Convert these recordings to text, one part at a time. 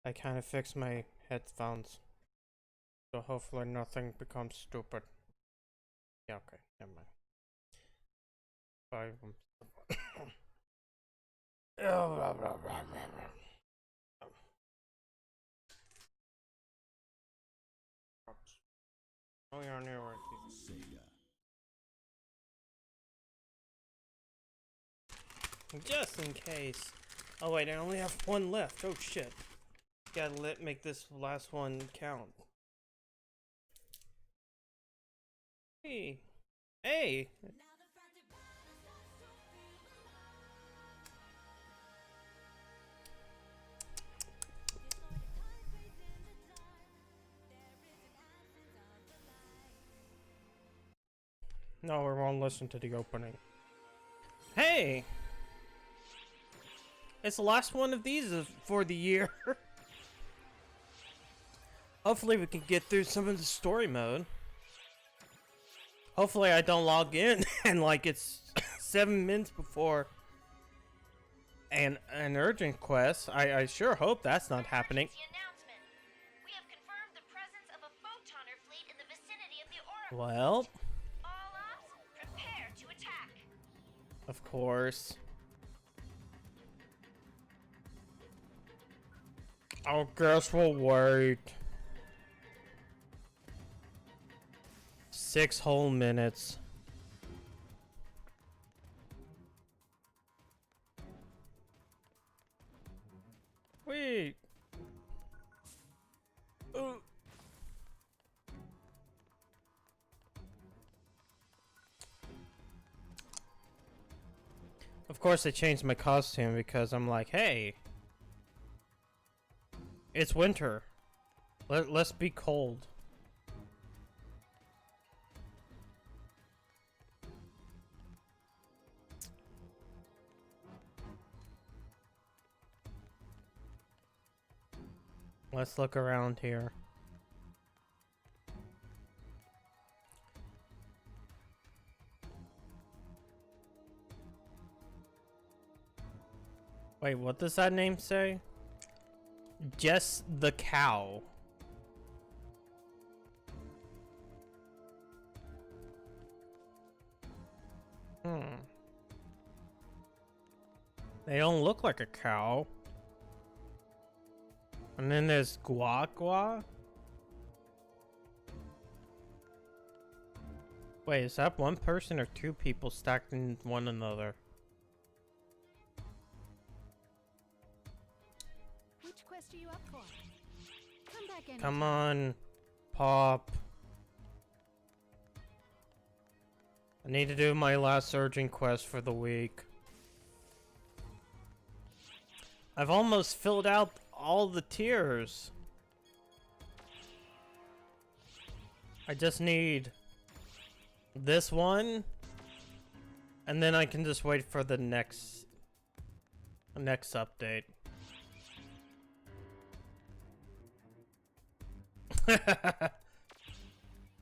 I kind of fixed my headphones, so hopefully nothing becomes stupid. Yeah, okay, never mind. Oh, yeah, near where just in case. Oh wait, I only have one left. Oh shit. Gotta make this last one count. Hey. Hey! No, we won't listen to the opening. Hey! It's the last one of these for the year. Hopefully we can get through some of the story mode. Hopefully I don't log in and like it's 7 minutes before an urgent quest. I sure hope that's not happening. We have confirmed the presence of a photoner fleet in the vicinity of the Oracle. Well, All ops, prepare to attack. of course. I guess we'll wait. 6 whole minutes. Wait. Of course I changed my costume because I'm like, hey, it's winter. Let's be cold. Let's look around here. Wait, what does that name say? Jess the cow. They don't look like a cow. And then there's Gua Gua. Wait, is that one person or two people stacked in one another? Which quest are you up for? Come back in. Come on, Pop. I need to do my last urgent quest for the week. I've almost filled out all the tiers. I just need this one, and then I can just wait for the next update.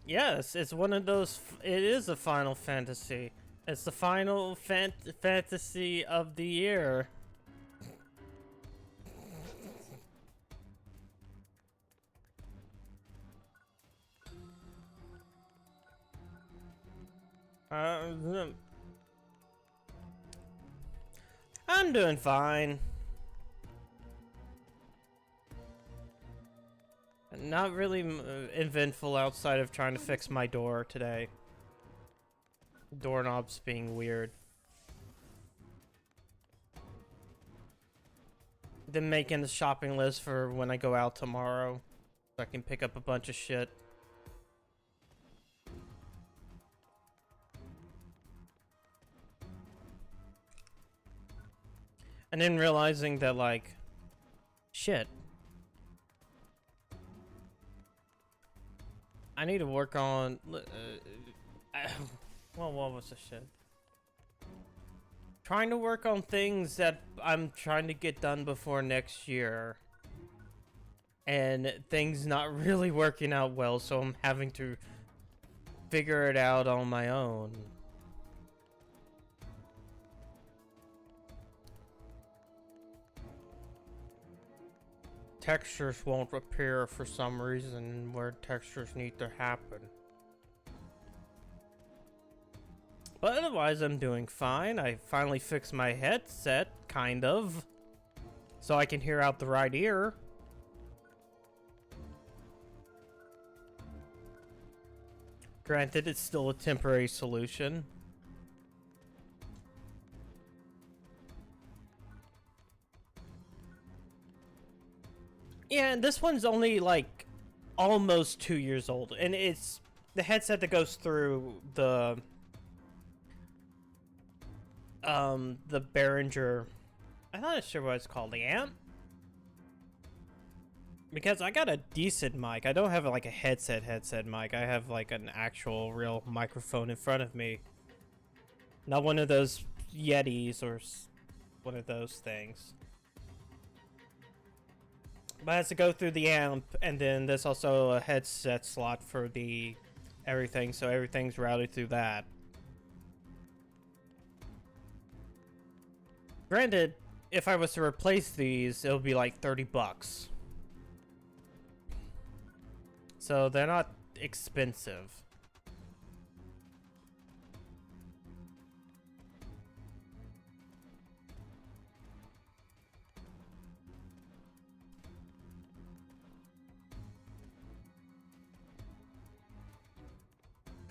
Yes, it's one of those. It is a Final Fantasy. It's the final fantasy of the year. I'm doing fine. Not really eventful outside of trying to fix my door today. Doorknobs being weird. Then making the shopping list for when I go out tomorrow, so I can pick up a bunch of shit. And then realizing that, like, shit. I need to work on... well, what was the shit? Trying to work on things that I'm trying to get done before next year. And things not really working out well, so I'm having to figure it out on my own. Textures won't appear for some reason where textures need to happen. But otherwise, I'm doing fine. I finally fixed my headset, kind of, so I can hear out the right ear. Granted, it's still a temporary solution. Yeah, and this one's only like almost 2 years old, and it's the headset that goes through the Behringer. I'm not sure what it's called, the amp. Because I got a decent mic. I don't have like a headset mic. I have like an actual real microphone in front of me. Not one of those Yetis or one of those things. But it has to go through the amp, and then there's also a headset slot for the everything, so everything's routed through that. Granted, if I was to replace these, it would be like $30. So they're not expensive.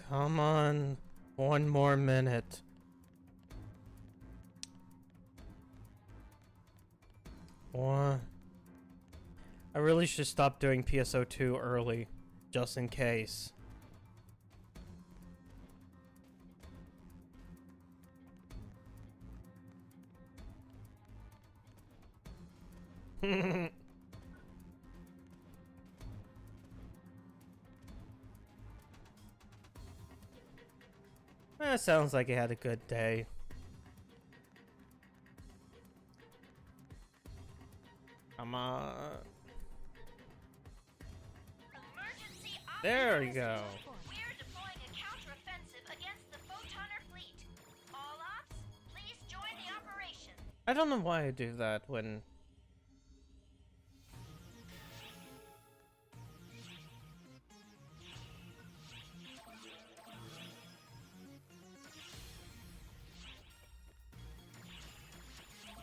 Come on, one more minute. What? I really should stop doing PSO2 early, just in case. Sounds like he had a good day. Come on. Emergency There we go. We're deploying a counteroffensive against the Photoner fleet. All ops, please join the operation. I don't know why I do that when...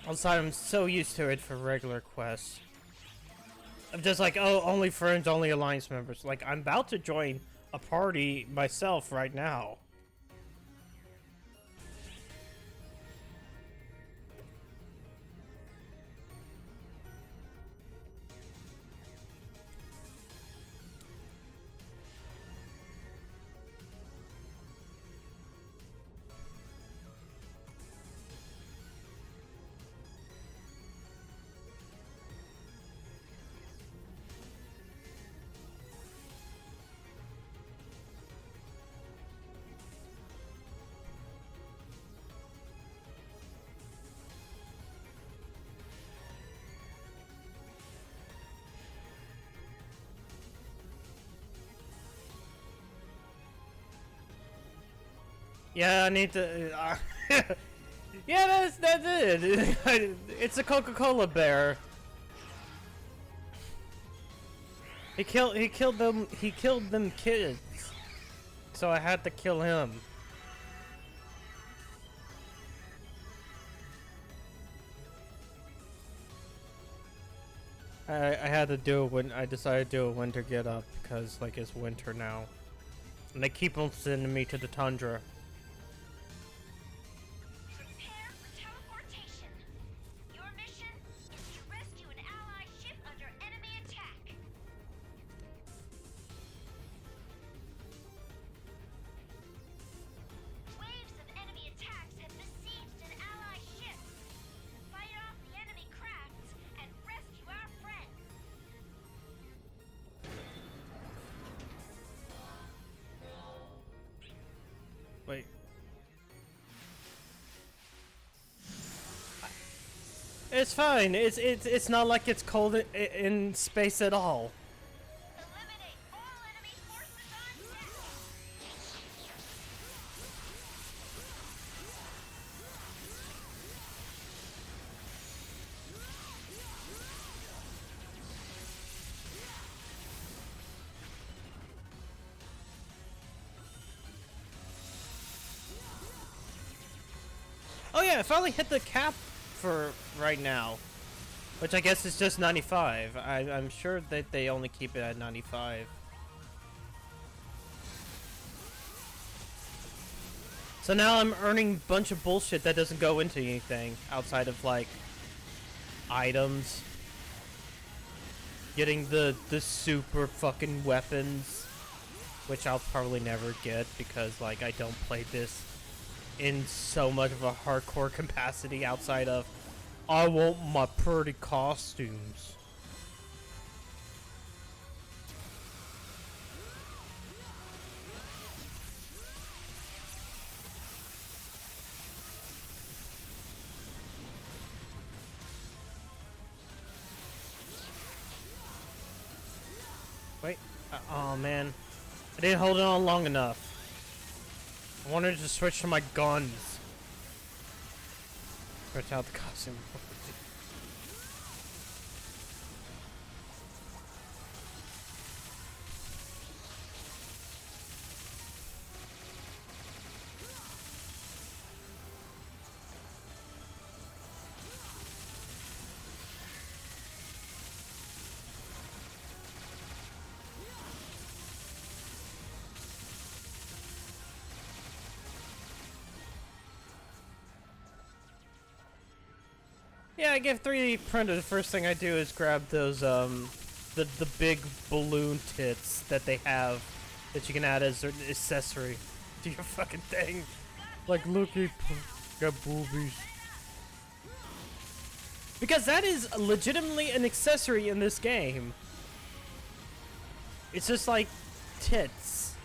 Also, I'm so used to it for regular quests. I'm just like, oh, only friends, only alliance members. Like, I'm about to join a party myself right now. Yeah, I need to. Yeah, that's it. It's a Coca-Cola bear. He killed them kids. So I had to kill him. I had to do it when I decided to do a winter get up because like it's winter now, and they keep on sending me to the tundra. Prepare for teleportation. Your mission is to rescue an ally ship under enemy attack. Waves of enemy attacks have besieged an ally ship. Fight off the enemy crafts and rescue our friends. Wait. It's fine. It's not like it's cold in space at all. Eliminate all enemy forces on deck. Oh yeah, I finally hit the cap for right now. Which I guess is just 95. I'm sure that they only keep it at 95. So now I'm earning a bunch of bullshit that doesn't go into anything outside of like items. Getting the super fucking weapons, which I'll probably never get because like I don't play this in so much of a hardcore capacity outside of I want my pretty costumes. Wait. Oh man. I didn't hold it on long enough. I wanted to switch to my guns. Switch out the costume. Yeah, I get 3D printed. The first thing I do is grab those the big balloon tits that they have that you can add as an accessory to your fucking thing. Like, look, he got boobies. Because that is legitimately an accessory in this game. It's just like tits.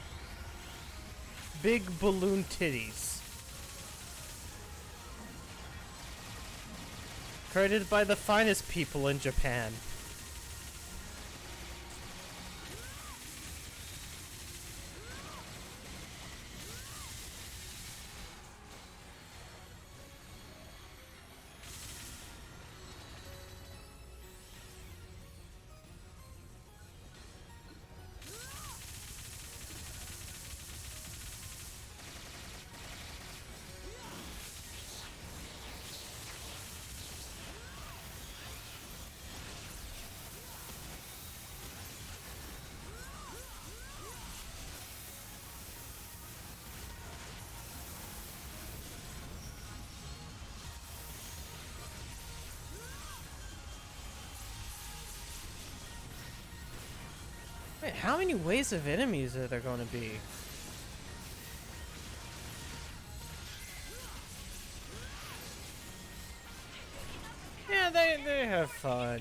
Big balloon titties. Created by the finest people in Japan. Wait, how many waves of enemies are there going to be? Yeah, they have fun.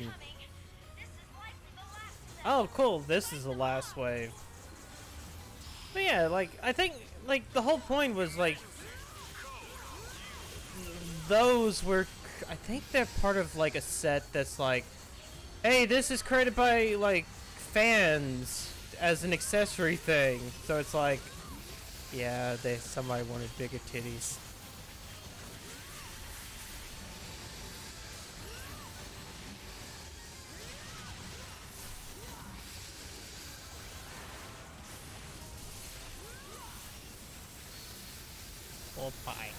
Oh, cool. This is the last wave. But yeah, like, I think, like, the whole point was, like, those were, I think they're part of, like, a set that's like, hey, this is created by, like, fans as an accessory thing. So it's like, yeah, somebody wanted bigger titties. Or pie.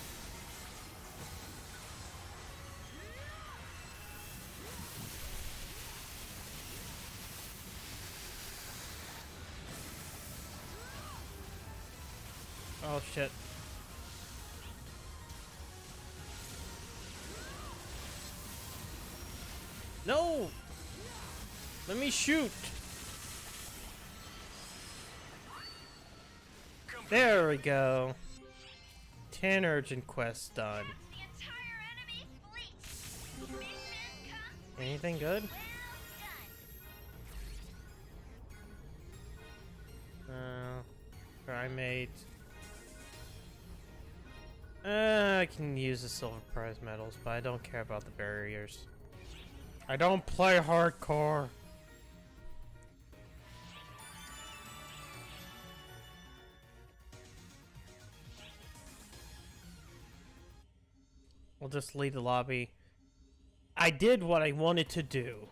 Oh shit. No! Let me shoot! There we go. 10 urgent quests done. Anything good? Primate. I can use the silver prize medals, but I don't care about the barriers. I don't play hardcore. We'll just leave the lobby. I did what I wanted to do.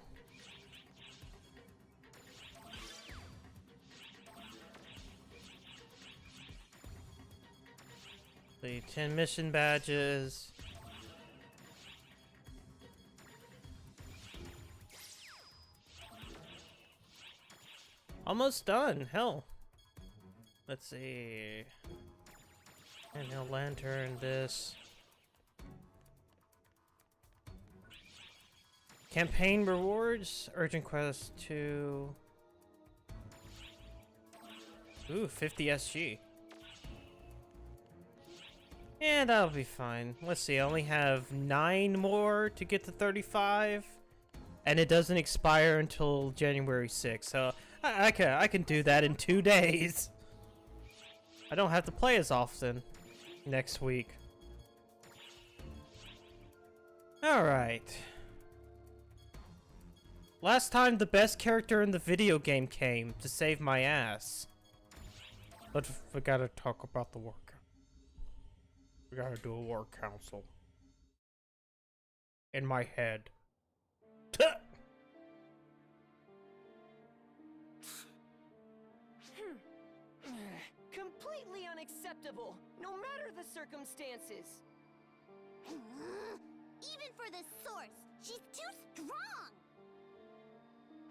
The 10 mission badges. Almost done. Hell. Let's see. And a lantern. This. Campaign rewards. Urgent quest 2. Ooh, 50 SG. Yeah, that'll be fine. Let's see, I only have 9 more to get to 35. And it doesn't expire until January 6th, so I can do that in 2 days. I don't have to play as often next week. Alright. Last time the best character in the video game came to save my ass. But we gotta talk about the work. We gotta do a war council. In my head. Completely unacceptable, no matter the circumstances. Even for the source, she's too strong!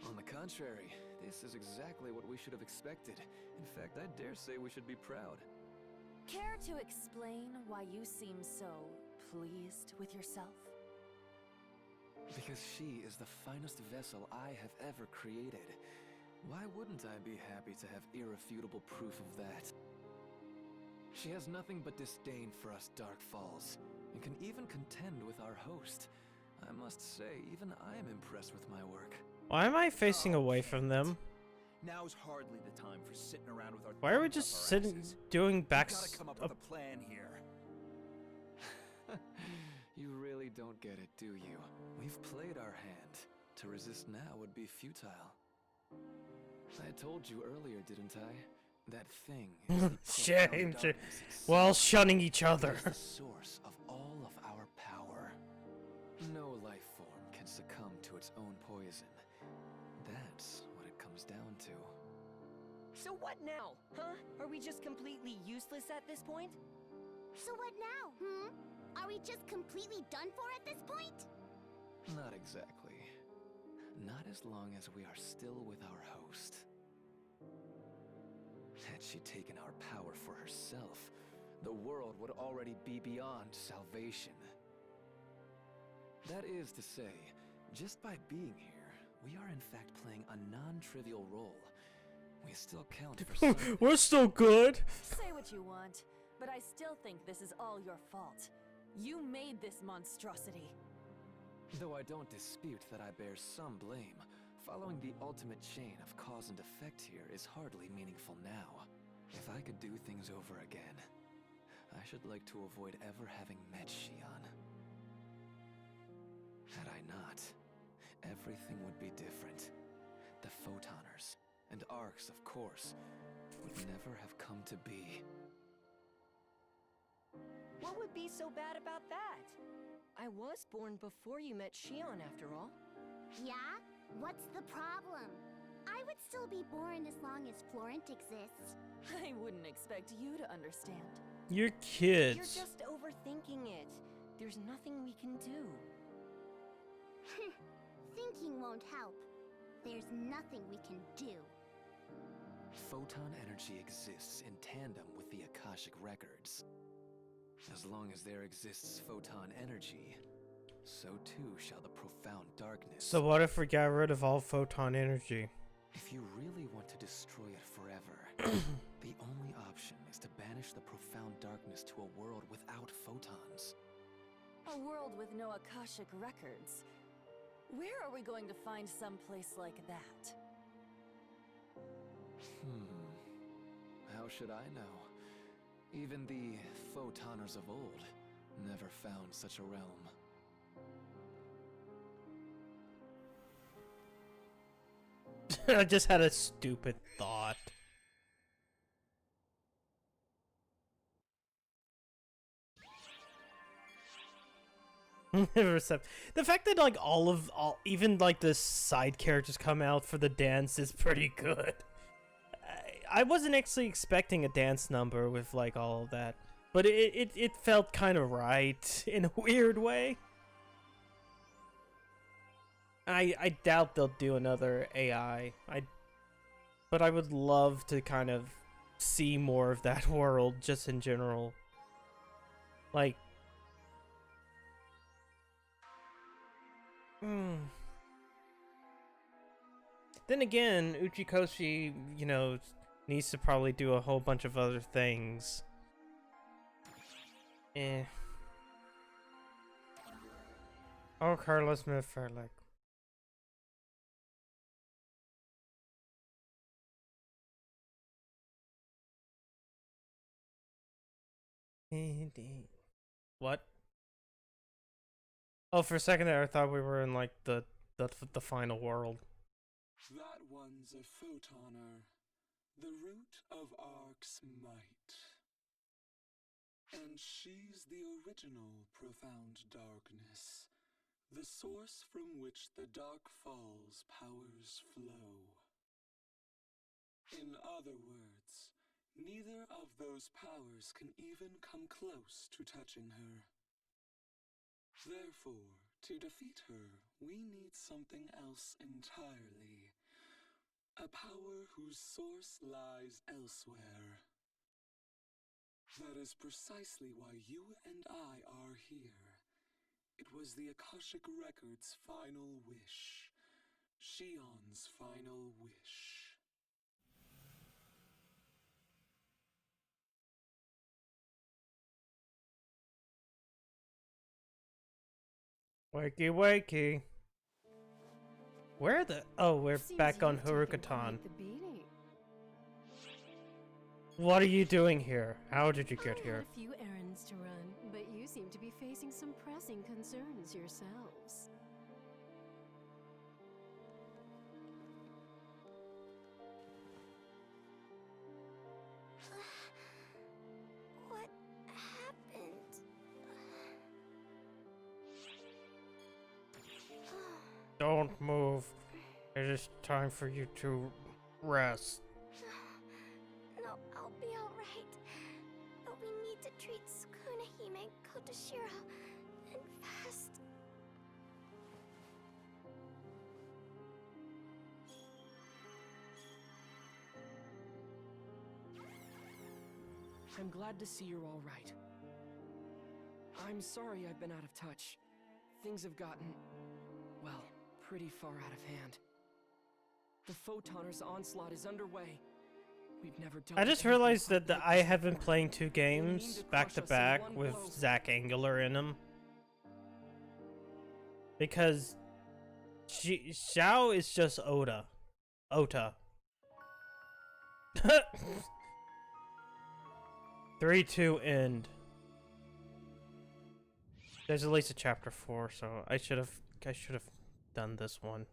On the contrary, this is exactly what we should have expected. In fact, I dare say we should be proud. Care to explain why you seem so pleased with yourself? Because she is the finest vessel I have ever created. Why wouldn't I be happy to have irrefutable proof of that? She has nothing but disdain for us Dark Falls, and can even contend with our host. I must say, even I am impressed with my work. Why am I facing away from them? Now's hardly the time for sitting around with our Why are we thumbs up just our sitting, asses. doing We've back... gotta come up with a plan here. You really don't get it, do you? We've played our hand. To resist now would be futile. I told you earlier, didn't I? That thing is the Shame. profound darkness itself. While shunning each other. It is the source of all of our power. No life form can succumb to its own poison. That's what it comes down to. So what now, huh? Are we just completely useless at this point? So what now, Are we just completely done for at this point? Not exactly. Not as long as we are still with our host. Had she taken our power for herself, the world would already be beyond salvation. That is to say, just by being here, we are in fact playing a non-trivial role. We still count for something. We're still good. Say what you want, but I still think this is all your fault. You made this monstrosity. Though I don't dispute that I bear some blame, following the ultimate chain of cause and effect here is hardly meaningful now. If I could do things over again, I should like to avoid ever having met Xion. Had I not, everything would be different. The Photoners, and Arcs, of course, would never have come to be. What would be so bad about that? I was born before you met Xion, after all. Yeah? What's the problem? I would still be born as long as Florent exists. I wouldn't expect you to understand. You're You're kids. just overthinking it. There's nothing we can do. Thinking won't help. There's nothing we can do. Photon energy exists in tandem with the Akashic records. As long as there exists photon energy, so too shall the profound darkness. So what if we got rid of all photon energy? If you really want to destroy it forever, the only option is to banish the profound darkness to a world without photons. A world with no Akashic records. Where are we going to find some place like that? How should I know? Even the Photoners of old never found such a realm. I just had a stupid thought. The fact that like even like the side characters come out for the dance is pretty good. I wasn't actually expecting a dance number with like all of that, but it felt kind of right in a weird way. I doubt they'll do another AI. But I would love to kind of see more of that world just in general. Like, then again, Uchikoshi, you know, needs to probably do a whole bunch of other things. Eh. Oh, Carlos Meferlek. What? Oh, for a second there, I thought we were in like the final world. That one's a photoner, the root of Ark's might. And she's the original profound darkness, the source from which the Dark Falls powers flow. In other words, neither of those powers can even come close to touching her. Therefore, to defeat her, we need something else entirely. A power whose source lies elsewhere. That is precisely why you and I are here. It was the Akashic Record's final wish. Shion's final wish. Wakey wakey. Where the? Oh, we're Seems back on you've taken Haruka-tan. quite the beating. What are you doing here? How did you I get had here? a few errands to run, but you seem to be facing some pressing concerns yourselves. What happened? Don't move. It is time for you to rest. No, I'll be alright. But we need to treat Sukuna-hime, Kotoshiro, and fast. I'm glad to see you're all right. I'm sorry I've been out of touch. Things have gotten, well, pretty far out of hand. The Photoner's onslaught is underway. We've never done I just Oh, anything realized quite that like I this have been before. playing two games mean to back crush to us in back one with blow. Zach Angler in them. Because Xiao is just Ota. 3-2 end. There's at least a chapter 4, so I should have done this one.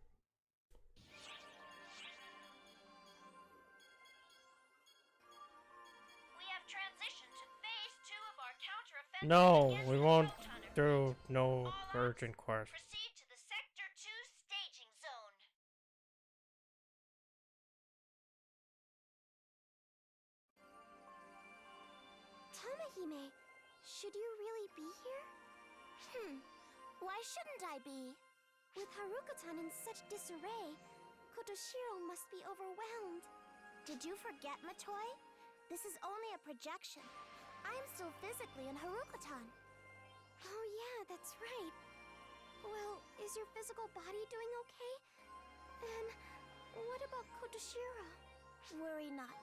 We have transitioned to phase 2 of our counteroffensive No, against we the won't Photoner. do no All urgent ops, quest. proceed to the Sector 2 staging zone. Tamahime, should you really be here? Why shouldn't I be? With Haruka-tan in such disarray, Kotoshiro must be overwhelmed. Did you forget, Matoi? This is only a projection. I'm still physically in Haruka-tan. Oh yeah, that's right. Well, is your physical body doing okay? And what about Kotoshiro? Worry not.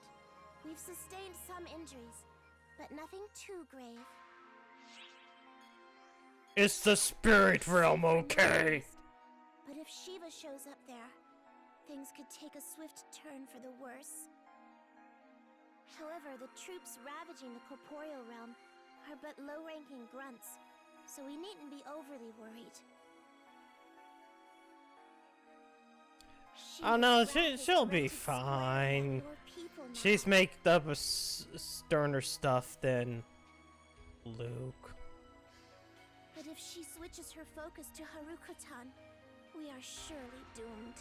We've sustained some injuries, but nothing too grave. Is the spirit realm okay? But if Shiva shows up there, things could take a swift turn for the worse. However, the troops ravaging the corporeal realm are but low-ranking grunts, so we needn't be overly worried. Oh no, Shiva's wrath is she'll be directed squarely at fine. your people now. She's made up of sterner stuff than Luke. But if she switches her focus to Haruka-tan, we are surely doomed.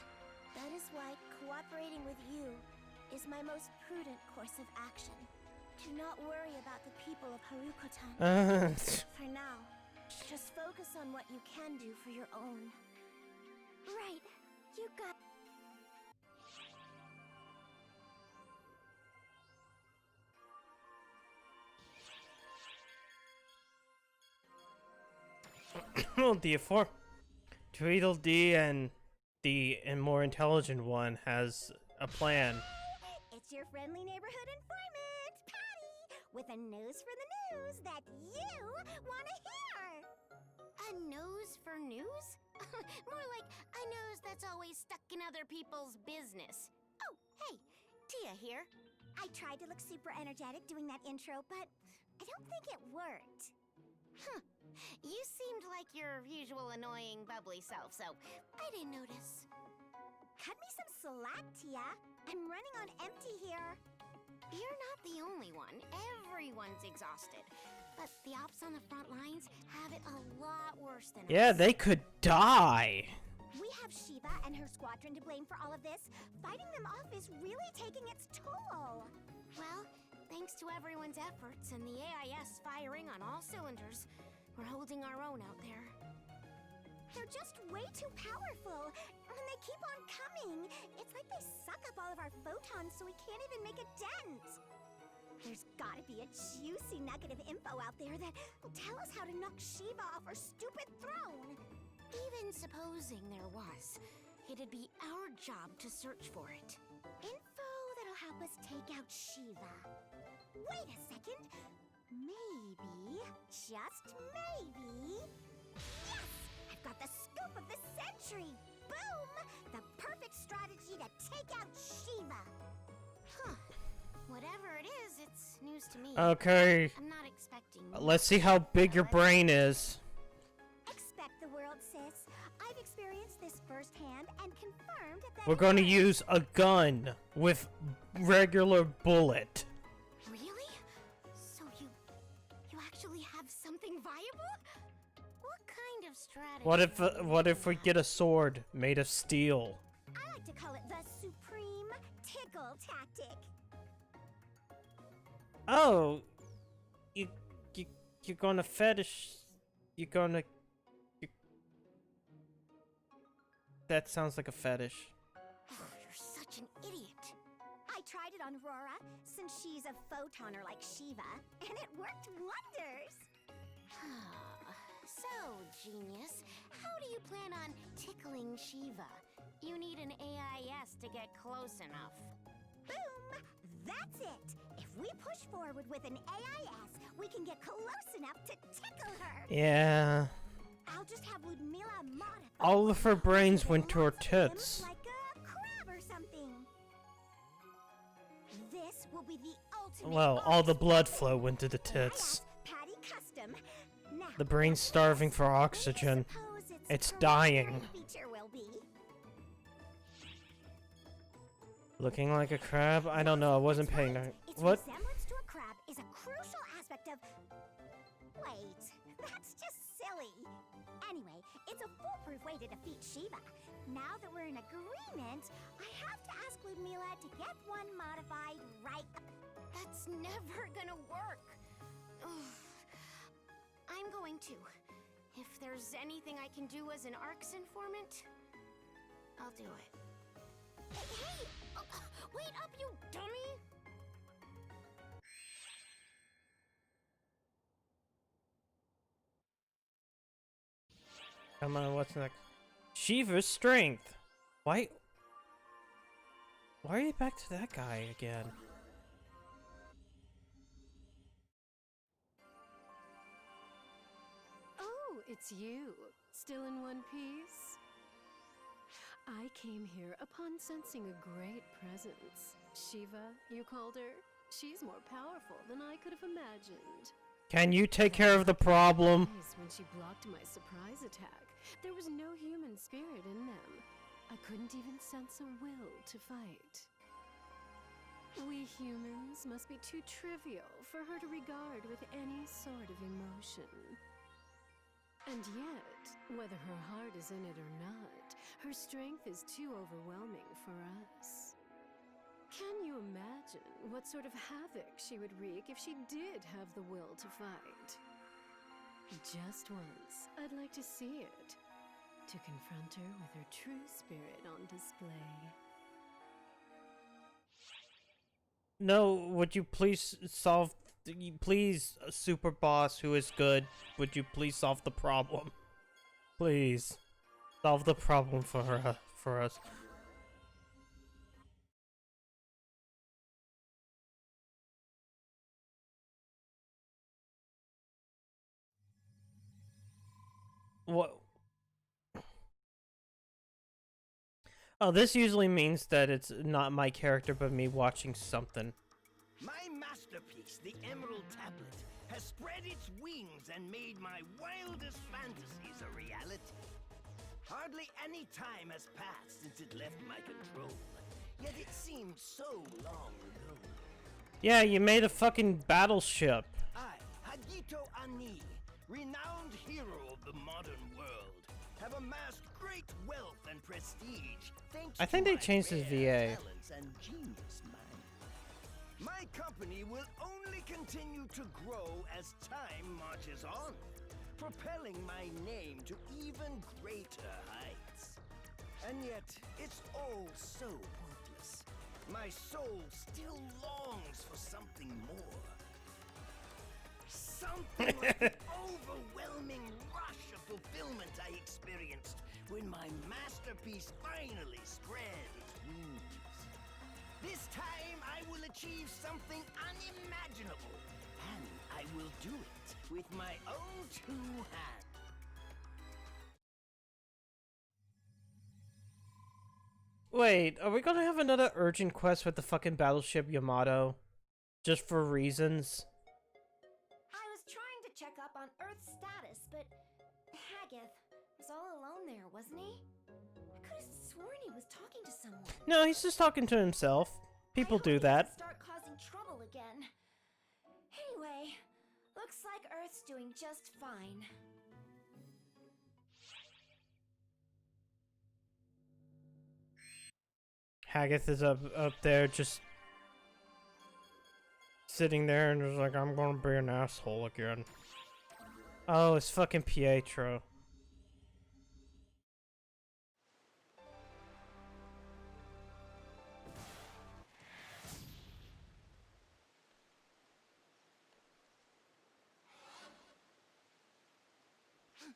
That is why cooperating with you is my most prudent course of action. Do not worry about the people of Haruka-tan. For now, just focus on what you can do for your own. Right, you got... the four Tweedledee and the more intelligent one has a plan. It's your friendly neighborhood informant, Patty, with a nose for the news that you want to hear. A nose for news? More like a nose that's always stuck in other people's business. Oh, hey, Tia here. I tried to look super energetic doing that intro, but I don't think it worked. Huh. You seemed like your usual annoying, bubbly self, so I didn't notice. Cut me some slack, Tia. I'm running on empty here. You're not the only one. Everyone's exhausted. But the ops on the front lines have it a lot worse than Yeah, us. they could die. We have Shiva and her squadron to blame for all of this. Fighting them off is really taking its toll. Well, thanks to everyone's efforts and the AIS firing on all cylinders, we're holding our own out there. They're just way too powerful, and they keep on coming. It's like they suck up all of our photons so we can't even make a dent. There's gotta be a juicy nugget of info out there that will tell us how to knock Shiva off her stupid throne. Even supposing there was, it'd be our job to search for it. Info that'll help us take out Shiva. Wait a second. Maybe, just maybe... Yes! I've got the scoop of the century! Boom! The perfect strategy to take out Shiva! Huh. Whatever it is, it's news to me. Okay, I'm not expecting... let's see how big your brain is. Expect the world, sis. I've experienced this firsthand and confirmed that... We're going to use a gun with regular bullet. Really? So you actually have something viable? What kind of strategy? What if we get a sword made of steel? I like to call it the supreme tickle tactic. Oh, you're gonna fetish. You're gonna. That sounds like a fetish. Oh, you're such an idiot. I tried it on Rora, since she's a photoner like Shiva, and it worked wonders. So, genius, how do you plan on tickling Shiva? You need an AIS to get close enough. Boom! That's it! If we push forward with an AIS, we can get close enough to tickle her! Yeah. I'll just have Ludmilla modify... All of her brains went to her lots of limbs tits. like a crab or something. This will be the ultimate... Well, all the blood flow went to the tits. AIS Patty Custom. Now, The brain's starving for oxygen. It's dying. feature will be. Looking like a crab? I don't know. I wasn't paying. Its What? resemblance to a crab is a crucial aspect of... Wait, that's just silly. Anyway, it's a foolproof way to defeat Shiva. Now that we're in agreement, I have to ask Ludmilla to get one modified right... That's never gonna work. Ugh. I'm going to. If there's anything I can do as an ARC's informant, I'll do it. Hey! Wait up, you dummy! Come on, what's next? Shiva's strength. Why are you back to that guy again? Oh, it's you. Still in one piece? I came here upon sensing a great presence. Shiva, you called her? She's more powerful than I could have imagined. Can you take care of the problem? When she blocked my surprise attack, there was no human spirit in them. I couldn't even sense a will to fight. We humans must be too trivial for her to regard with any sort of emotion. And yet, whether her heart is in it or not, her strength is too overwhelming for us. Can you imagine what sort of havoc she would wreak if she did have the will to fight? Just once, I'd like to see it. To confront her with her true spirit on display. No, would you please solve... Please, super boss who is good, would you please solve the problem? Please solve the problem for her, for us. What? Oh, this usually means that it's not my character, but me watching something. My masterpiece, the Emerald Tablet, has spread its wings and made my wildest fantasies a reality. Hardly any time has passed since it left my control, yet it seems so long ago. Yeah, you made a fucking battleship. I, Hagito Ani, renowned hero of the modern world, have amassed great wealth and prestige thanks I think to they my changed his rare VA. talents and genius mind. My company will only continue to grow as time marches on, propelling my name to even greater heights. And yet, it's all so pointless. My soul still longs for something more. Something like the overwhelming rush of fulfillment I experienced when my masterpiece finally spread its wings. This time I will achieve something unimaginable, and I will do it with my own two hands. Wait, are we gonna have another urgent quest with the fucking battleship Yamato? Just for reasons? I was trying to check up on Earth's status, but Haggith was all alone there, wasn't he? I could have sworn he was talking to someone. No, he's just talking to himself. People do that. Start causing trouble again. Anyway, looks like Earth's doing just fine. Haggith is up there just sitting there and is like, I'm gonna be an asshole again. Oh, it's fucking Pietro.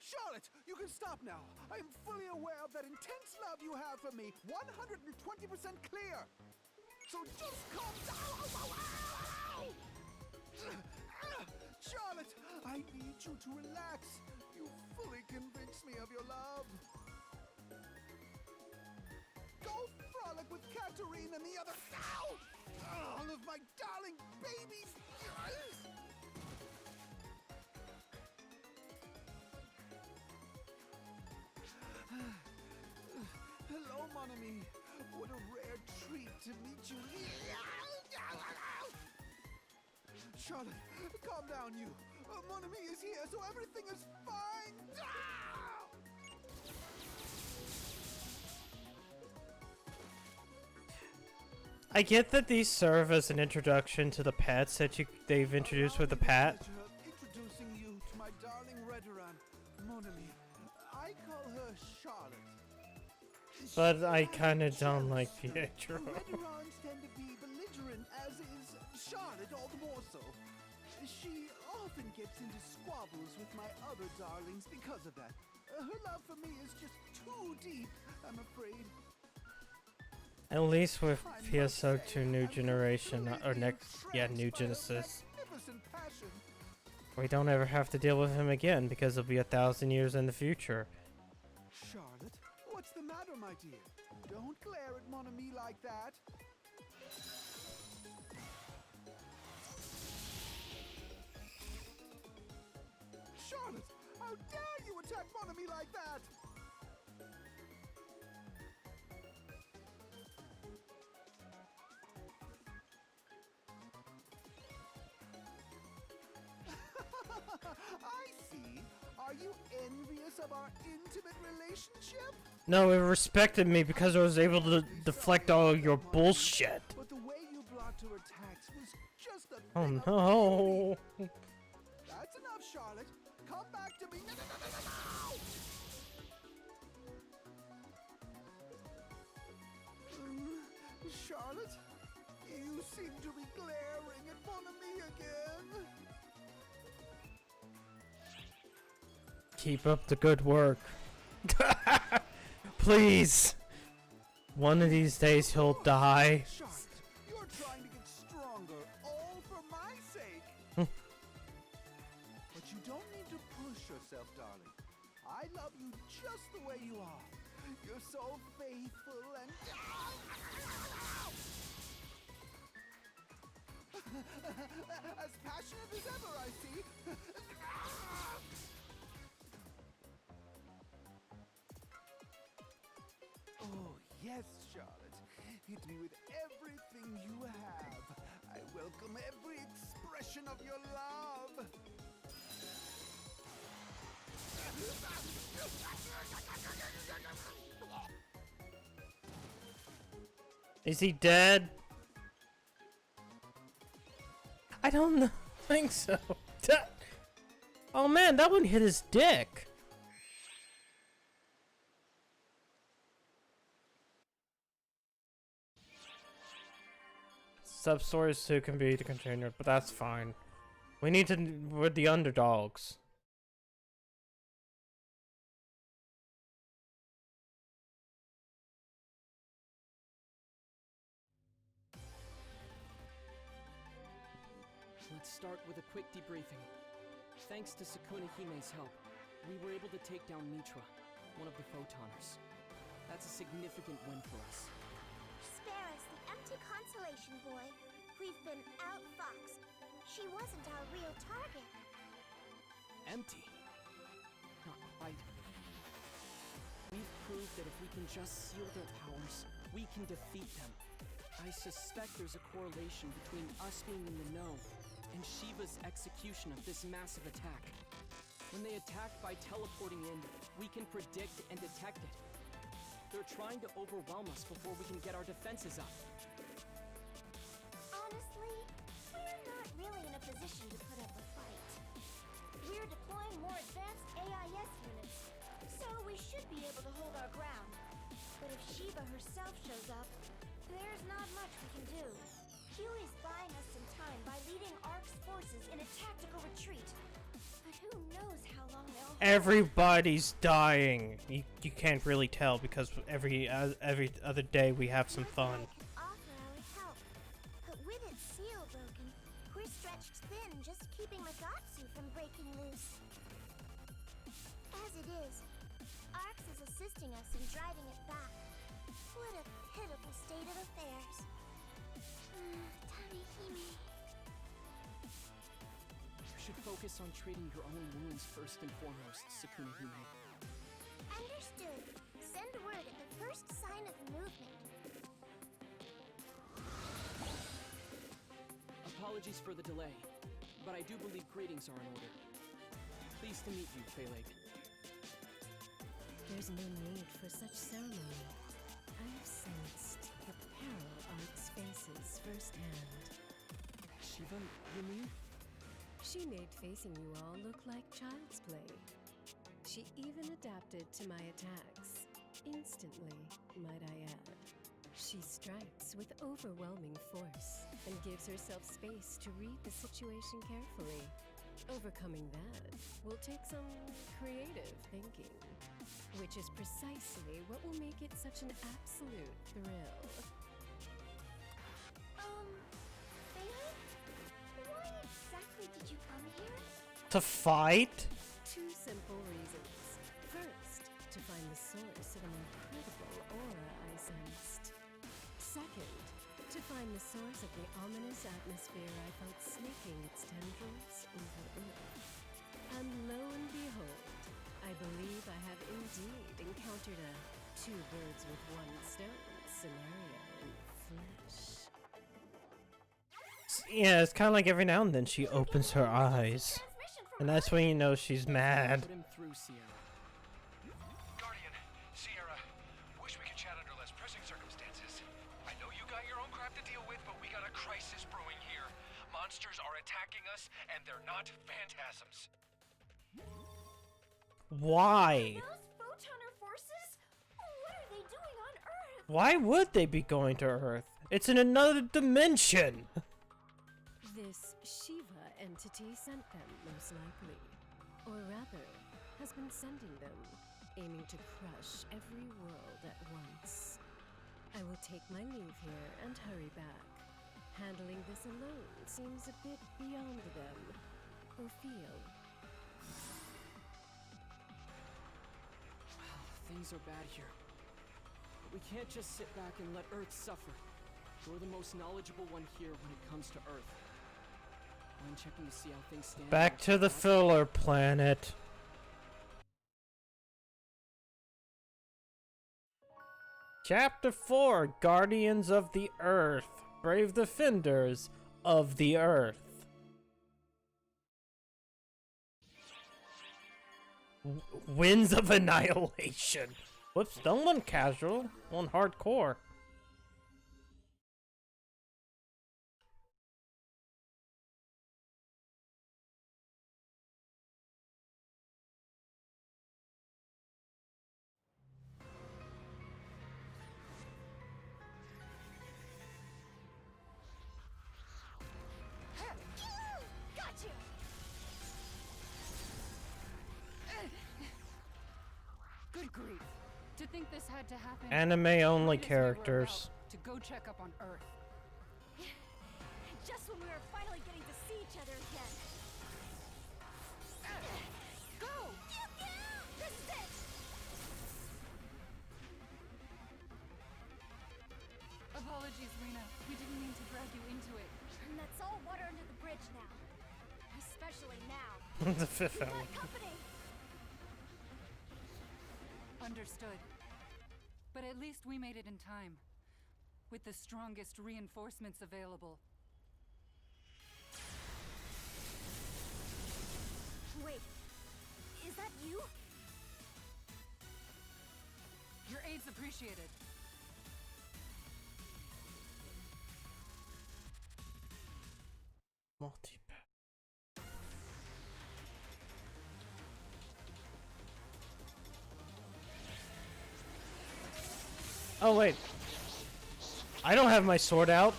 Charlotte, you can stop now. I am fully aware of that intense love you have for me. 120% clear. So just calm down. Charlotte, I need you to relax. You fully convinced me of your love. Go frolic with Katarine and the other. Ow! All of my darling babies. Hello, mon ami. What a rare treat to meet you. Charlotte, calm down, you. Mon ami is here, so everything is fine. I get that these serve as an introduction to the pets that they've introduced with the pet. Introducing you to my darling Redoran, mon ami. I call her Charlotte. But I kinda don't like Pietro. Redorans tend to be belligerent, as is Charlotte all the more so. She often gets into squabbles with my other darlings because of that. Her love for me is just too deep, I'm afraid. At least with PSO2 New Generation, or New Genesis, we don't ever have to deal with him again because it'll be 1,000 years in the future. Charlotte, what's the matter, my dear? Don't glare at mon ami like that. Charlotte, how dare you attack mon ami like that? I see. Are you envious of our intimate relationship? No, it respected me because I was able to deflect all your bullshit. But the way you blocked her attacks was just a Oh thing of no. beauty. That's enough, Charlotte. Come back to me. No. Charlotte, you seem to be glaring at mon ami again. Keep up the good work. Please. One of these days he'll die. Charlotte, you're trying to get stronger, all for my sake. But you don't need to push yourself, darling. I love you just the way you are. You're so faithful and... as passionate as ever, I see. Oh, yes, Charlotte. Hit me with everything you have. I welcome every expression of your love. Is he dead? I don't think so. Oh man, that one hit his dick. Sub-stories too can be the container, but that's fine. We need to. We're the underdogs. Let's start with a quick debriefing. Thanks to Sukuna Hime's help, we were able to take down Mitra, one of the Photoners. That's a significant win for us. Spare us the empty consolation, boy. We've been outfoxed. She wasn't our real target. Empty? Not quite. We've proved that if we can just seal their powers, we can defeat them. I suspect there's a correlation between us being in the know and Shiva's execution of this massive attack. When they attack by teleporting in, we can predict and detect it. They're trying to overwhelm us before we can get our defenses up. Honestly, we're not really in a position to put up a fight. We're deploying more advanced AIS units, so we should be able to hold our ground. But if Shiva herself shows up, there's not much we can do. Huey's buying us some time by leading ARC's forces in a tactical retreat. But who knows how long they'll hold. Everybody's dying. You can't really tell because every other day we have some fun. Offer our help. But with its seal broken, we're stretched thin just keeping Magatsu from breaking loose. As it is, ARCS is assisting us in driving it back. What a pitiful state of affairs. Tamihime. You should focus on treating your own wounds first and foremost, Sukuna Hime. Understood. Send word at the first sign of movement. Apologies for the delay, but I do believe greetings are in order. Pleased to meet you, Phaelake. There's no need for such ceremony. I've sensed the peril ARC's faces firsthand. Shiva, you mean? She made facing you all look like child's play. She even adapted to my attacks. Instantly, might I add. She strikes with overwhelming force and gives herself space to read the situation carefully. Overcoming that will take some creative thinking, which is precisely what will make it such an absolute thrill. Phaelake? Why exactly did you come here? To fight? Two simple reasons. First, to find the source of an incredible aura I sensed. Second, to find the source of the ominous atmosphere I felt snaking its tendrils over Earth. And lo and behold, I believe I have indeed encountered a two birds with one stone scenario in the flesh. Yeah, it's kind of like every now and then she opens her eyes. And that's when you know she's mad. Put him through, Sierra. Guardian, Sierra, wish we could chat under less pressing circumstances. I know you got your own crap to deal with, but we got a crisis brewing here. Monsters are attacking us, and they're not phantasms. Why? Those Photoner forces? What are they doing on Earth? Why would they be going to Earth? It's in another dimension. This Shiva entity sent them, most likely. Or rather, has been sending them aiming to crush every world at once. I will take my leave here and hurry back. Handling this alone seems a bit beyond them, or feel. Well, things are bad here. But we can't just sit back and let Earth suffer. You're the most knowledgeable one here when it comes to Earth. Mind checking to see how things stand? Back to the filler planet. Chapter 4, Guardians of the Earth. Brave Defenders of the Earth. Winds of Annihilation. Whoops, don't one casual, one hardcore. Got you! Good grief. To think this had to happen. Anime only right as we were characters. about to go check up on Earth. Just when we were finally getting to see each other again. Go! This is it! Apologies, Rena. We didn't mean to drag you into it. And that's all water under the bridge now. Especially now. The fifth We've got element. company! Understood. But at least we made it in time. With the strongest reinforcements available. Wait, is that you? Your aid's appreciated. Multipath. Oh wait. I don't have my sword out.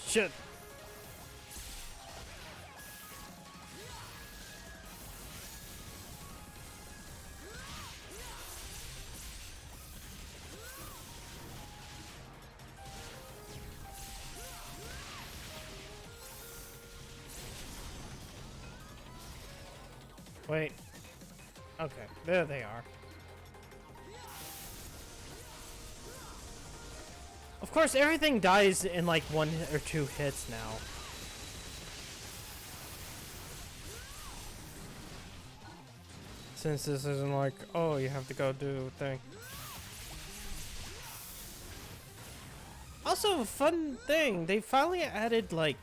Shit. Wait. Okay, there they are. Of course, everything dies in like 1 or 2 hits now. Since this isn't like, oh, you have to go do a thing. Also, fun thing, they finally added like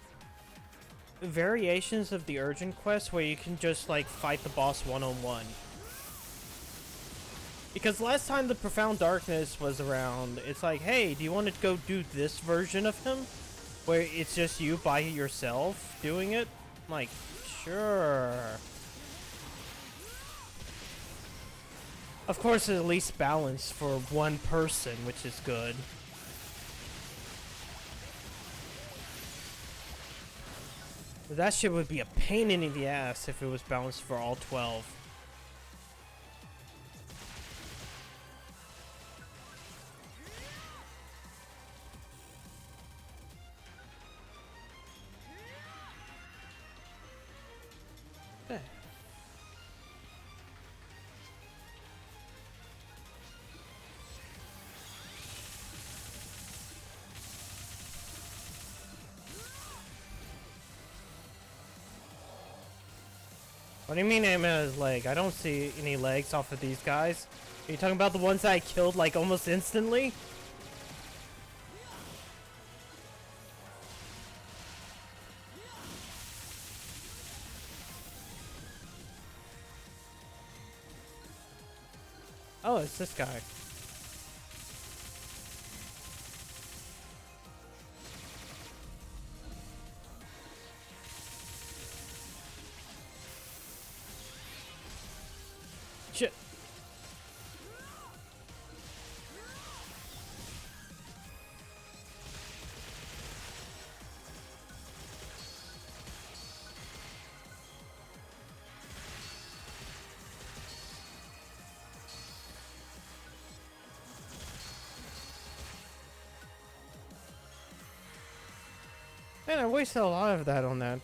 variations of the urgent quest where you can just like fight the boss one-on-one. Because last time the Profound Darkness was around, it's like, hey, do you want to go do this version of him? Where it's just you by yourself doing it? I'm like, sure. Of course, it's at least balanced for one person, which is good. But that shit would be a pain in the ass if it was balanced for all 12. There. What do you mean aim at his leg? I don't see any legs off of these guys. Are you talking about the ones that I killed like almost instantly? Oh, it's this guy. Shit. Man, I wasted a lot of that on that.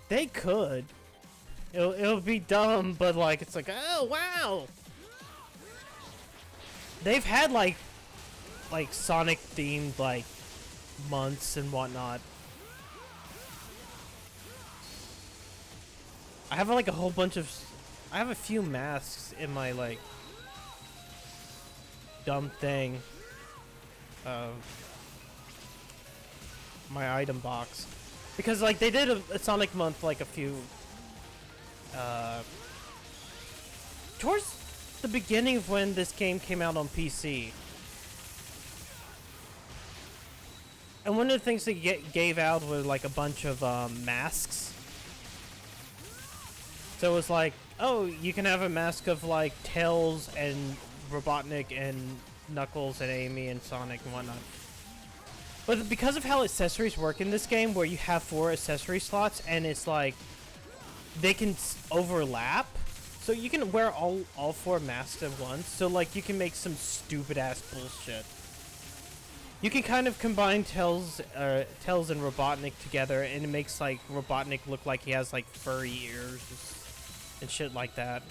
They could. It'll be dumb, but like it's like, oh wow. They've had like Sonic themed like months and whatnot. I have like a whole bunch of, I have a few masks in my like dumb thing. My item box, because like they did a Sonic month like a few towards the beginning of when this game came out on PC. And one of the things they gave out were like a bunch of masks. So it was like, oh, you can have a mask of like Tails and Robotnik and Knuckles and Amy and Sonic and whatnot. But because of how accessories work in this game, where you have 4 accessory slots and it's like they can overlap, so you can wear all 4 masks at once. So like you can make some stupid ass bullshit. You can kind of combine Tails and Robotnik together, and it makes like Robotnik look like he has like furry ears and shit like that.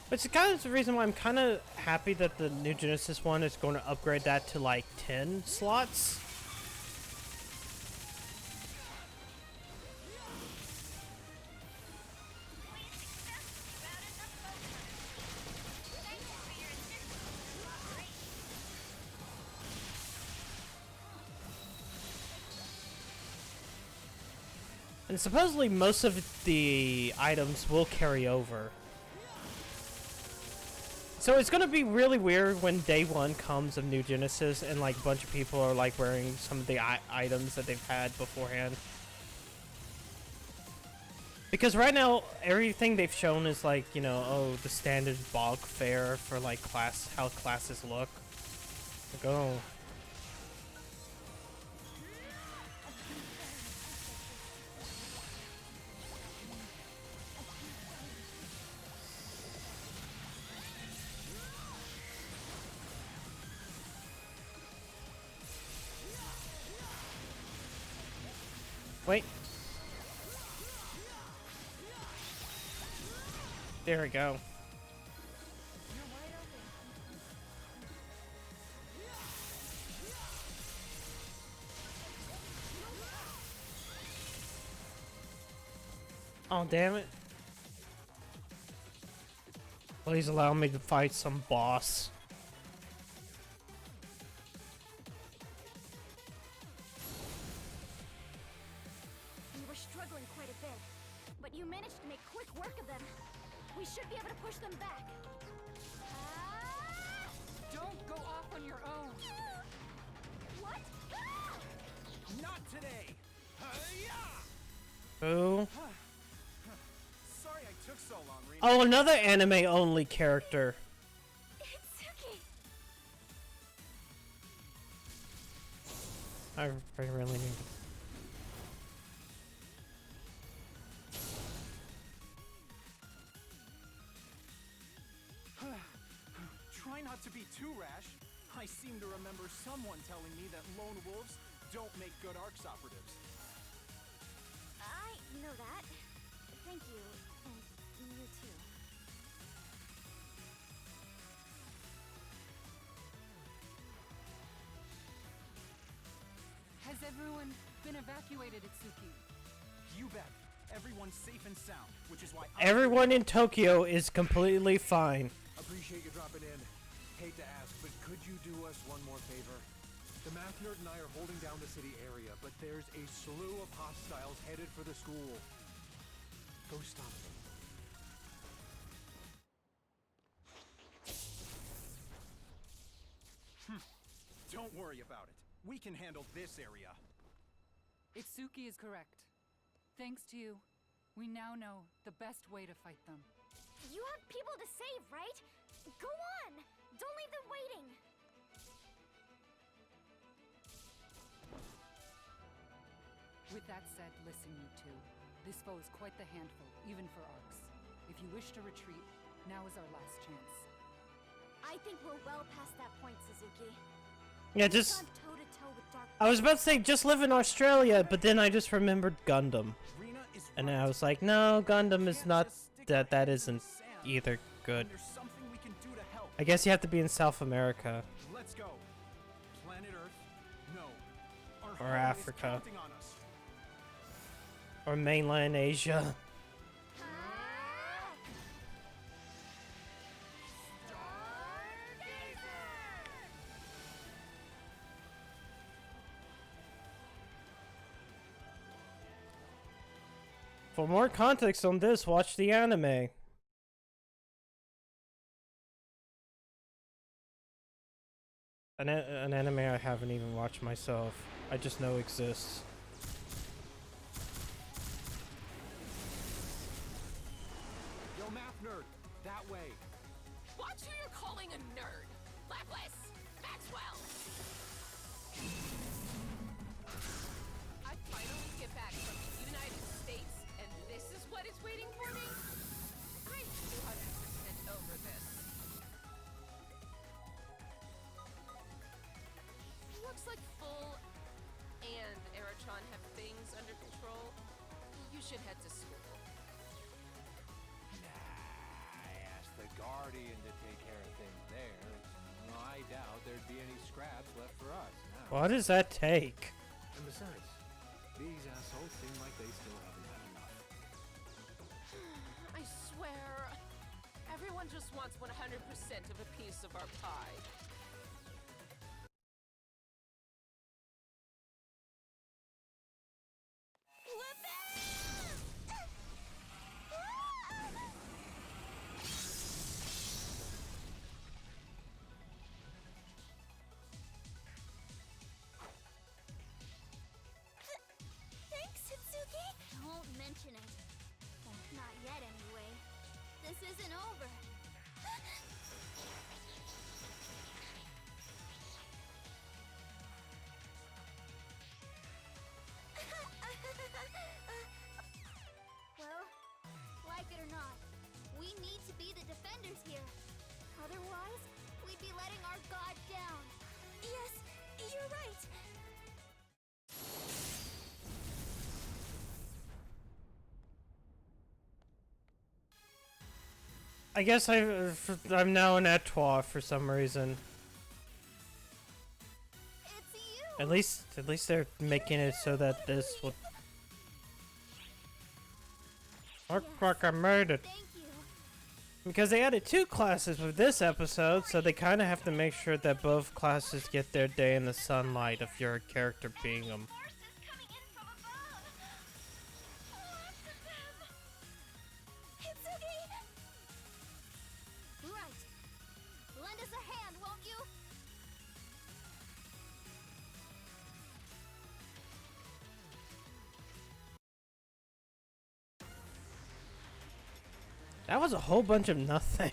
Which is kind of the reason why I'm kind of happy that the new Genesis one is going to upgrade that to like 10 slots. And supposedly most of the items will carry over. So it's gonna be really weird when day 1 comes of New Genesis and like a bunch of people are like wearing some of the items that they've had beforehand. Because right now everything they've shown is like, you know, oh, the standard bog fare for like how classes look. Like, oh. Wait. There we go. Oh, damn it. Please allow me to fight some boss. You managed to make quick work of them. We should be able to push them back. Don't go off on your own. What? Not today. Who? Sorry I took so long, Rena. Oh, another anime-only character. I really need to. Try not to be too rash. I seem to remember someone telling me that lone wolves don't make good ARCS operatives. I know that. Thank you. And you too. Has everyone been evacuated, Itsuki? You bet. Everyone's safe and sound, which is why Everyone in Tokyo is completely fine. Appreciate you dropping in. Hate to ask, but could you do us one more favor? The math nerd and I are holding down the city area, but there's a slew of hostiles headed for the school. Go stop them. Don't worry about it. We can handle this area. Itsuki is correct. Thanks to you, we now know the best way to fight them. You have people to save, right? Go on! Don't leave them waiting! With that said, listen, you two. This foe is quite the handful, even for Arcs. If you wish to retreat, now is our last chance. I think we're well past that point, Suzuki. Yeah, We've just... gone toe-to-toe with Dark I was about to say, just live in Australia, but then I just remembered Gundam. Rena is And then right. I was like, no, Gundam is Can't not... just stick That our heads in isn't the sand. either good. There's something we can do to help. I guess you have to be in South America. Let's go. Planet Earth? No. Our Or home is Africa. counting on us. Or mainland Asia. For more context on this, watch the anime. An anime I haven't even watched myself. I just know exists. Yo, math nerd, that way. Watch who you're calling a nerd. Lapis! Maxwell! I finally get back from the United States, and this is what is waiting for me? I'm 200% over this. Looks like Full and Erotron have things under control. You should head to school. I asked the Guardian to take care of things there. I doubt there'd be any scraps left for us now. What does that take? And besides, these assholes seem like they still haven't had enough. I swear, everyone just wants 100% of a piece of our pie. Thanks, Hitsuki! Don't mention it. Not yet, anyway. This isn't over. Well, like it or not, we need to be the defenders here. Otherwise, we'd be letting our god down. Yes, you're right. I guess I'm now an Etoile for some reason. It's you. At least they're making it so that this will look like I made it. Thank you. Because they added 2 classes with this episode, so they kind of have to make sure that both classes get their day in the sunlight if you're a character being them. Forces coming in from above. Lots of them. Hitsuki. Right. Lend us a hand, won't you? That was a whole bunch of nothing.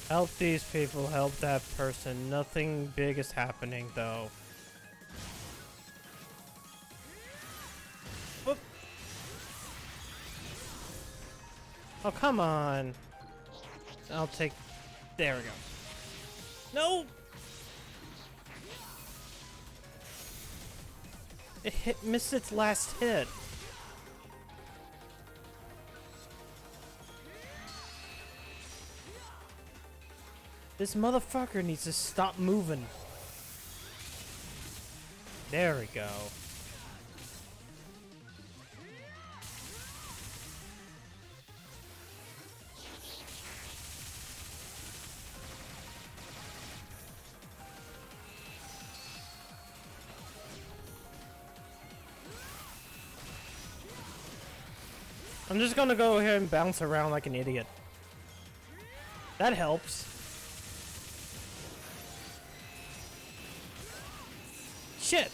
Help these people, help that person. Nothing big is happening though. Whoop. Oh, come on. I'll take... There we go. No! It missed its last hit. This motherfucker needs to stop moving. There we go. I'm just gonna go ahead and bounce around like an idiot. That helps. Shit!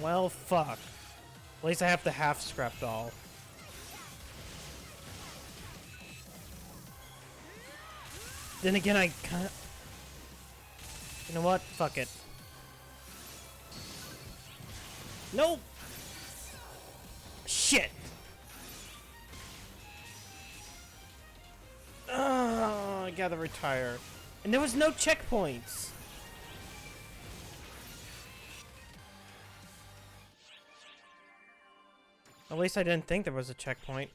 Well, fuck. At least I have the half scrap doll. Then again, I kinda... You know what? Fuck it. Nope! Shit! Oh, I gotta retire. And there was no checkpoints! At least I didn't think there was a checkpoint.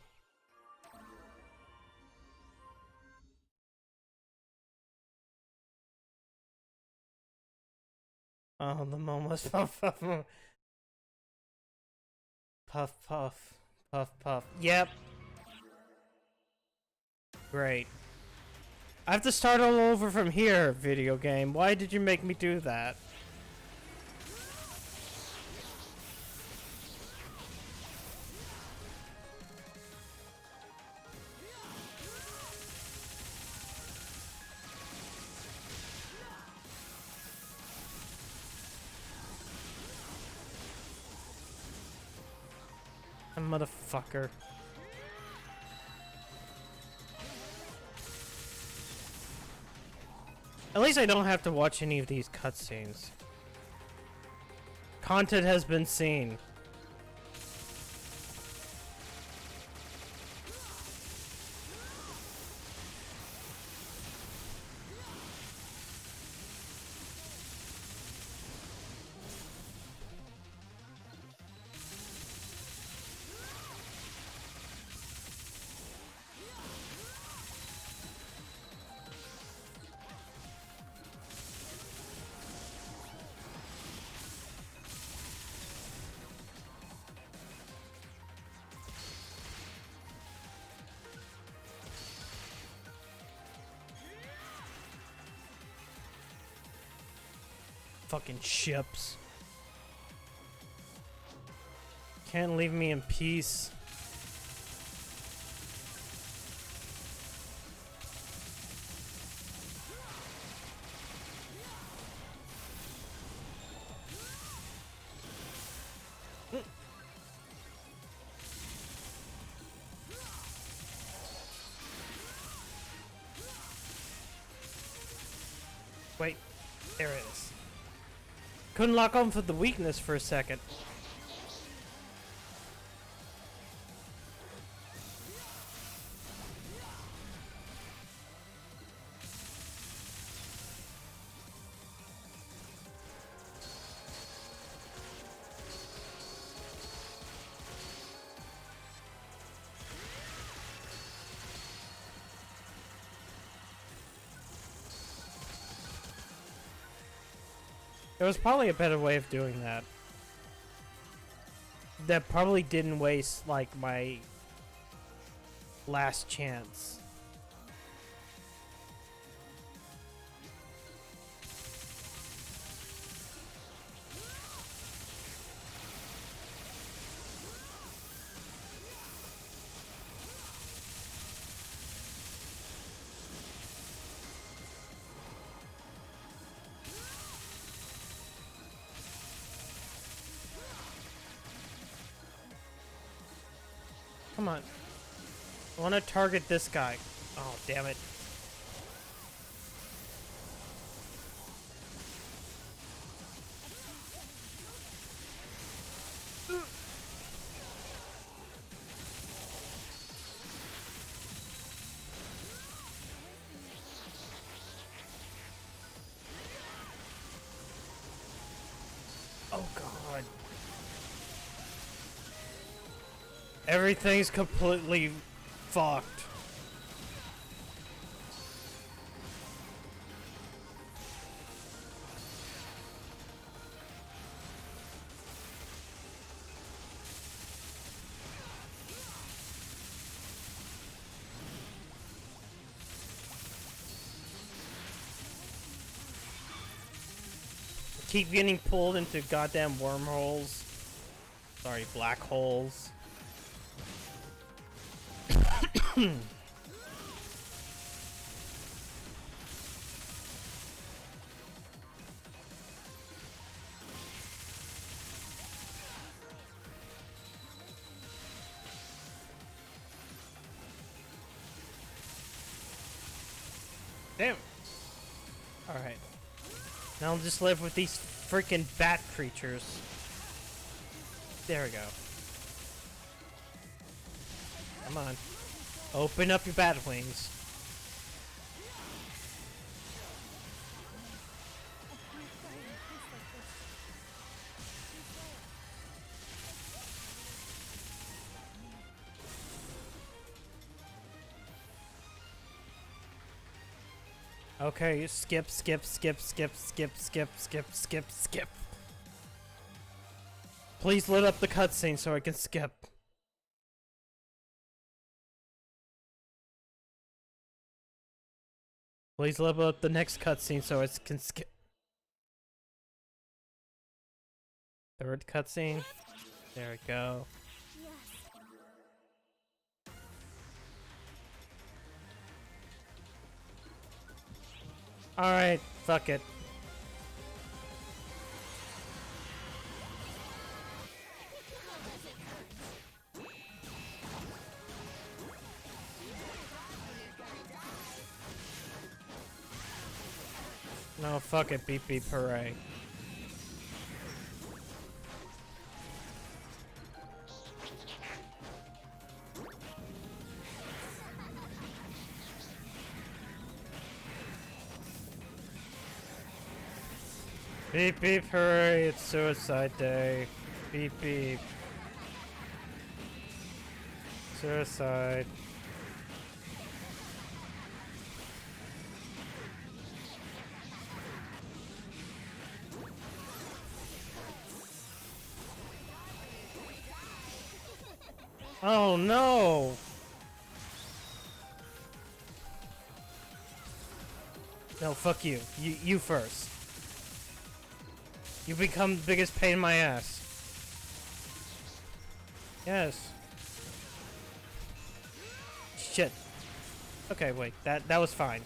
Oh, the momos. Puff, puff, puff, puff, puff, puff. Yep. Great. I have to start all over from here, video game. Why did you make me do that? A motherfucker. At least I don't have to watch any of these cutscenes. Content has been seen. Fucking ships. Can't leave me in peace. Wait, there it is. Couldn't lock on for the weakness for a second. There was probably a better way of doing that. That probably didn't waste, like, my last chance. Come on. I want to target this guy. Oh, damn it. Oh, God. Everything's completely fucked. Keep getting pulled into goddamn wormholes. Sorry, black holes. Damn. Alright. Now I'll just live with these freaking bat creatures. There we go. Come on. Open up your bat wings. Okay, skip. Please load up the cutscene so I can skip. Please level up the next cutscene so I can skip. Third cutscene. There we go. Alright, fuck it. No, fuck it, beep beep hooray. Beep beep hooray, it's suicide day. Beep beep. Suicide. Oh no! No, fuck you. You first. You become the biggest pain in my ass. Yes. Shit. Okay, wait. That was fine.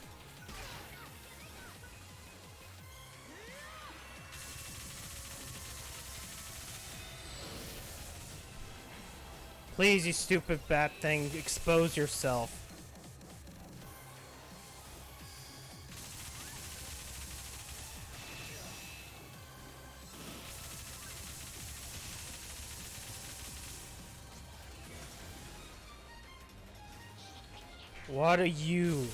Please, you stupid bat thing, expose yourself. What are you?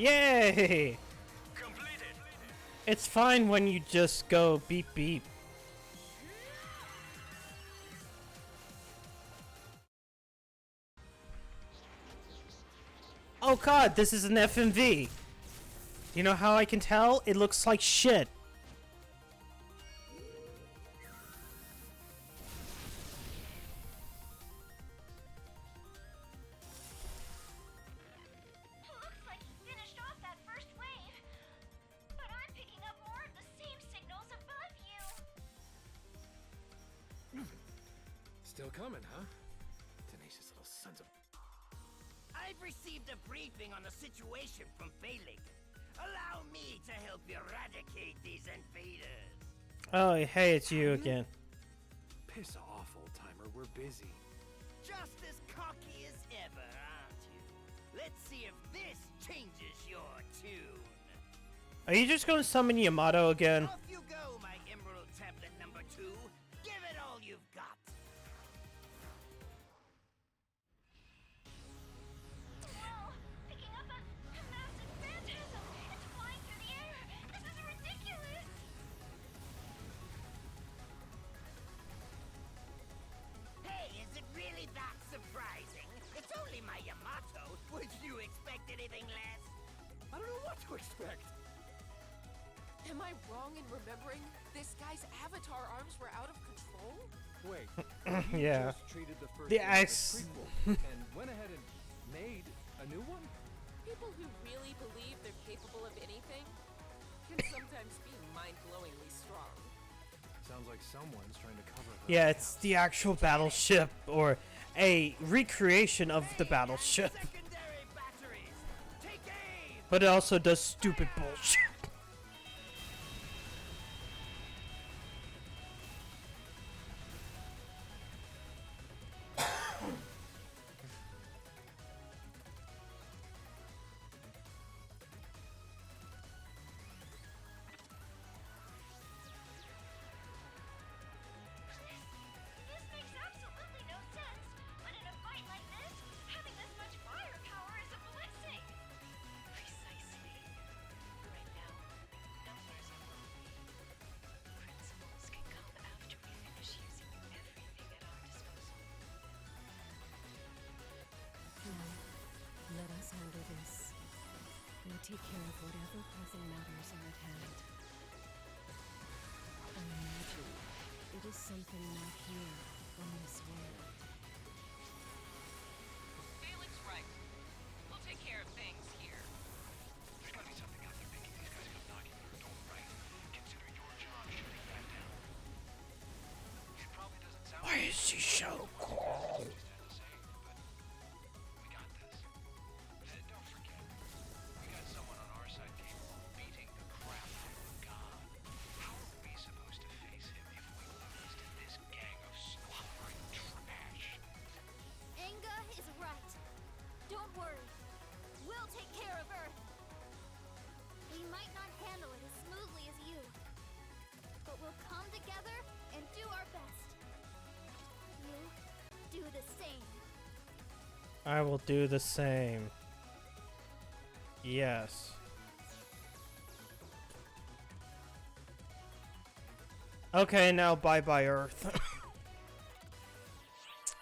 Yay! Completed. It's fine when you just go beep beep. Oh god, this is an FMV. You know how I can tell? It looks like shit. Still coming, huh? Tenacious little sons of... I've received a briefing on the situation from Phalanx. Allow me to help eradicate these invaders. Oh, hey, it's you again. Piss off, old-timer. We're busy. Just as cocky as ever, aren't you? Let's see if this changes your tune. Are you just gonna summon Yamato again? Off you go, my Emerald Tablet number 2. Give it all you've got. Whoa! Picking up a massive phantasm! It's flying through the air! This is ridiculous! Hey, is it really that surprising? It's only my Yamato. Would you expect anything less? I don't know what to expect. Am I wrong in remembering this guy's avatar arms were out of You Yeah. just treated the first The one as a ice. prequel and went ahead and made a new one? People who really believe they're capable of anything can sometimes be mind-blowingly strong. Sounds like someone's trying to cover her. Yeah, it's the actual battleship, or a recreation of the battleship. But it also does stupid bullshit. This makes absolutely no sense, but in a fight like this, having this much firepower is a blessing. Precisely. Right now, numbers are low. Principals can come after we finish using everything at our disposal. No. Let us handle this. Go take care of whatever pressing matters are at hand. I imagine it is something not here in this world. Felix right. We'll take care of things here. There's gotta be something out there making these guys come knocking on our door, right? Consider your job shutting that down. It probably doesn't sound Why is she so cold? we got this. And don't forget, we got someone on our side capable of beating the crap out of God. How are we supposed to face him if we lose to this gang of slobbering trash? Inga is right. Don't worry. We'll take care of her. We might not handle it as smoothly as you, but we'll come together and do our best. You do the same. I will do the same. Yes. Okay, now bye-bye, Earth.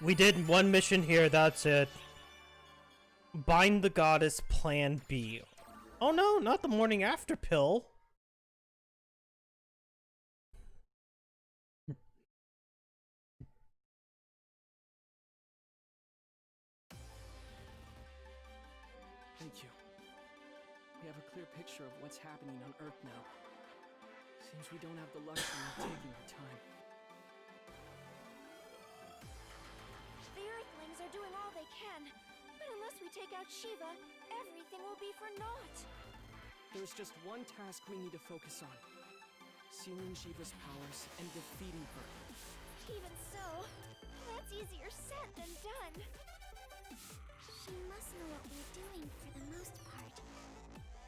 We did one mission here, that's it. Bind the Goddess Plan B. Oh no, not the morning after pill. Thank you. We have a clear picture of what's happening on Earth now. Seems we don't have the luxury of taking our time. The Earthlings are doing all they can, but unless we take out Shiva, everything will be for naught. There's just one task we need to focus on. Sealing Shiva's powers and defeating her. Even so, that's easier said than done. She must know what we're doing for the most part.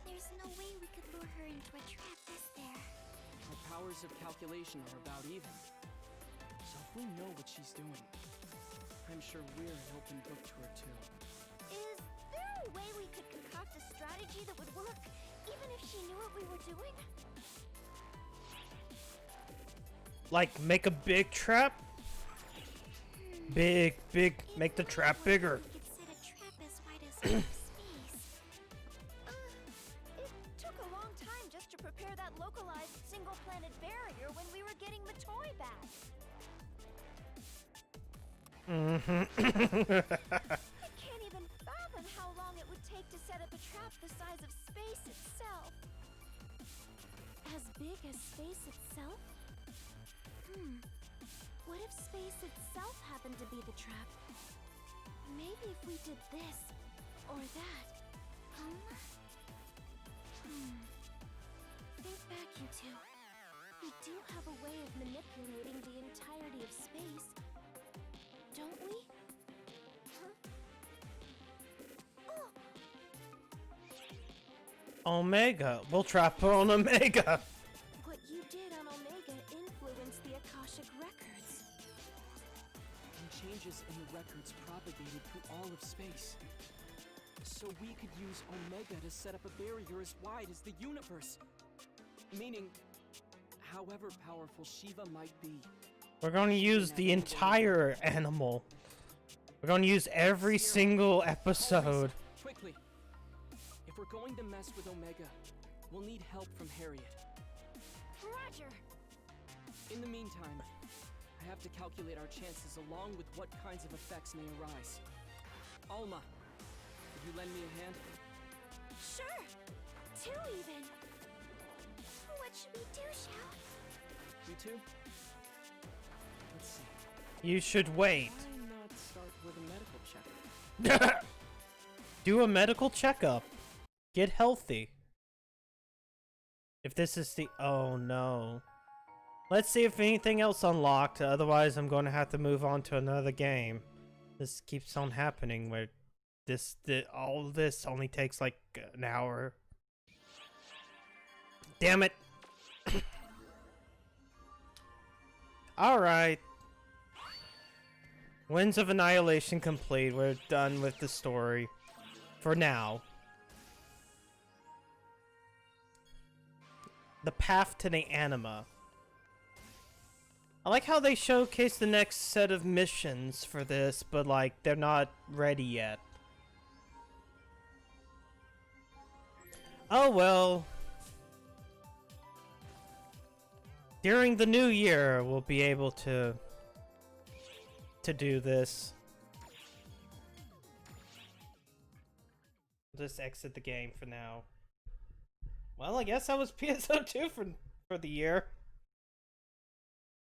There's no way we could lure her into a trap, is there? Our powers of calculation are about even. So if we know what she's doing, I'm sure we're an open book to her too. Is there a way we could concoct a strategy that would work, even if she knew what we were doing? Like, make a big trap? Big, make the trap bigger. We could set a trap as wide as outer space. It took a long time just to prepare that localized single-planet barrier when we were getting the toy back. I can't even fathom how long it would take to set up a trap the size of space itself. As big as space itself? What if space itself happened to be the trap? Maybe if we did this, or that. Think back, you two. We do have a way of manipulating the entirety of space, don't we? Oh! Omega. We'll trap her on Omega. What you did on Omega influenced the Akashic records. And changes in the records propagated through all of space. So we could use Omega to set up a barrier as wide as the universe. Meaning, however powerful Shiva might be. We're going to use the entire animal. We're going to use every single episode. Quickly. If we're going to mess with Omega, we'll need help from Harriet. Roger! In the meantime, I have to calculate our chances along with what kinds of effects may arise. Alma, could you lend me a hand? Sure. Two, even. What should we do, Xiao? You too? Let's see. You should wait. Why not start with a medical checkup? Do a medical checkup. Get healthy. If this is the... Oh, no. Let's see if anything else unlocked. Otherwise, I'm going to have to move on to another game. This keeps on happening where all of this only takes like an hour. Damn it. Alright. Winds of Annihilation complete. We're done with the story. For now. The path to the anima. I like how they showcase the next set of missions for this, but like they're not ready yet. Oh well. During the new year, we'll be able to do this. Just exit the game for now. Well, I guess that was PSO2 for the year.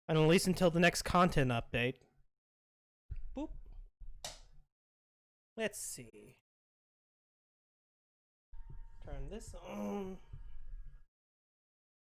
And at least until the next content update. Boop. Let's see. Turn this on.